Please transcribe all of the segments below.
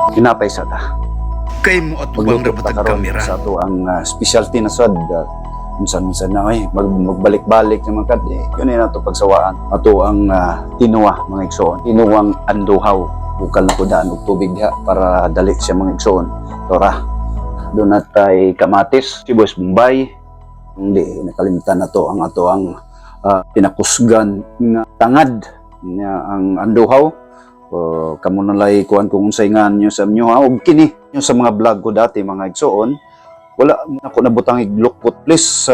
Kinapay sa ta. Kay mo at ubang rabatag kamera. Sa ato ang specialty na sad. Minsan na magbalik-balik sa mga kat. Yun ay nato pagsawaan. Ato ang tinuwa mga igsoon. Tinuwang Andohaw. Bukal na ko daan og tubig diha para dali siya mga igsoon. Tora. Doon natay kamatis, sibuyas bombay. Hindi nakalimutan na to ang ato ang pinakusgan nga tangad nga ang Andohaw. Kamo nalay kuan kung unsay nga nyo sa inyo ha og kini nyo sa mga vlog ko dati mga igsoon wala ako nabutang iglukot please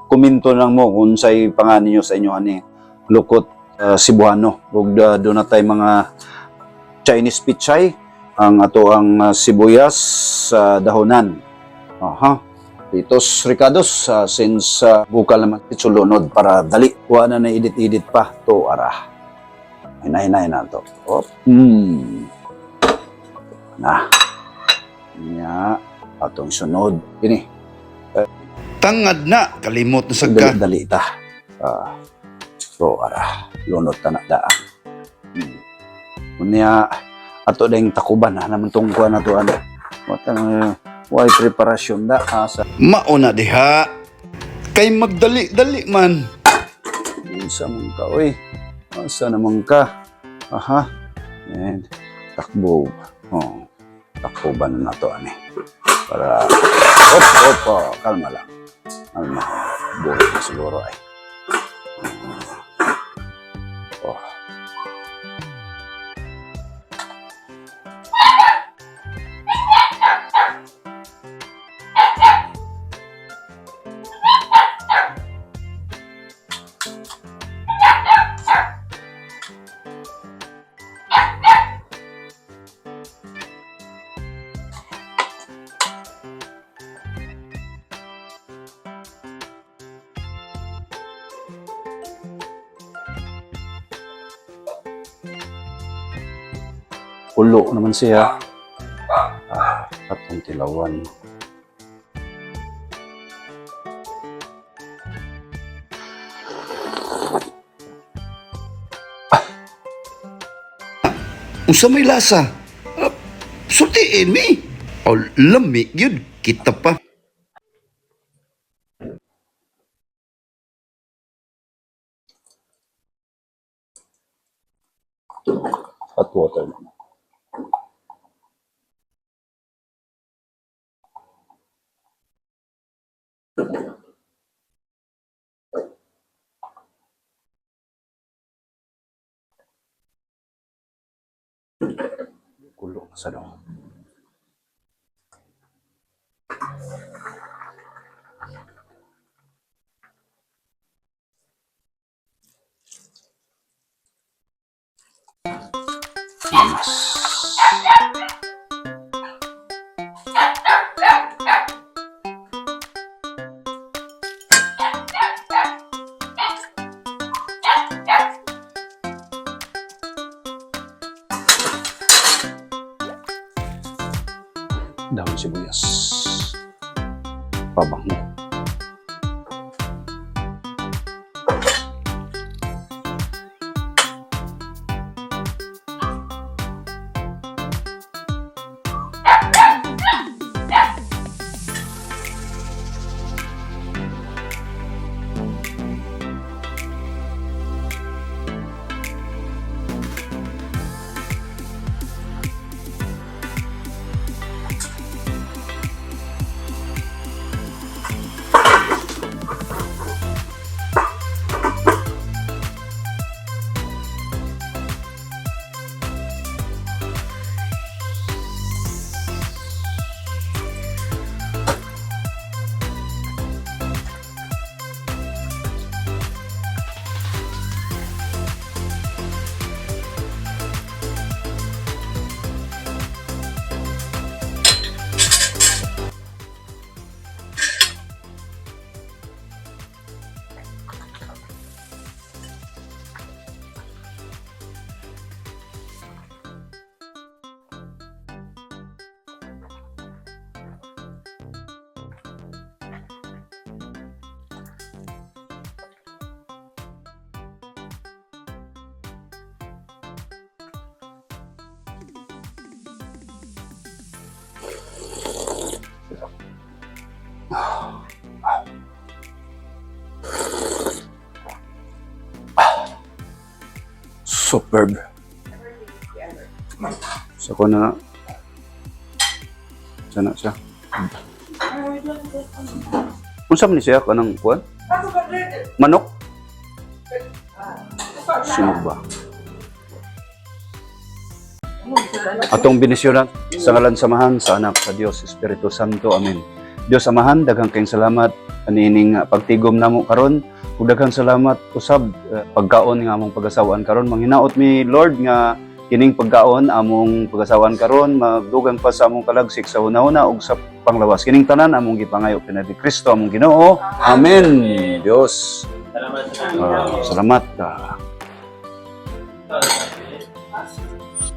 komento lang mo kung unsay pangalan niyo sa inyo ani lukot Cebuano ug do na tay mga Chinese pichay ang ato ang sibuyas sa dahonan Pitos Ricados since bukal naman pitsulunod para dali kuha na edit pa to ara hinay na to. Na. Nya atong sunod. Kini. Tangad na, kalimot na sagka. Dali ta. So ara, lunod ta na daan. Unya ato ding takuban na naman tong kuan na to ano. Watang why preparasyon da asa. Mauna diha. Kay magdali-dali man. Isa man ka oy. Asa naman ka? Aha. And takbo. Takboban na to ani. Para kalma lang. Kalma. Buhay na siguro ay. Ulo naman siya. Atong tilawan. Unsa may lasa? Sultiin mi. O lami yun, kita pa. Hot water naman. Kulo sa daw. Dahon sibuyas. Pabango. Superb. Sa ko na. Sana siya. Unsa man ni siya kanang kuan? Manok? Sinog ba? Atong binisyonan sa ngalan samahan sa anak sa Dios Espiritu Santo. Amen. Dios amahan, daghang kayong salamat anining pagtigom namo karon. Ug daghang salamat usab pagkaon nga among pagasawaan karon. Manghinaot mi Lord nga kining pagkaon among pagasawaan karon magdugang pa sa among kalagsik sa hunahuna ug sa panglawas. Kining tanan among gipangayo kinabi Kristo among Ginoo. Amen. Dios. Salamat.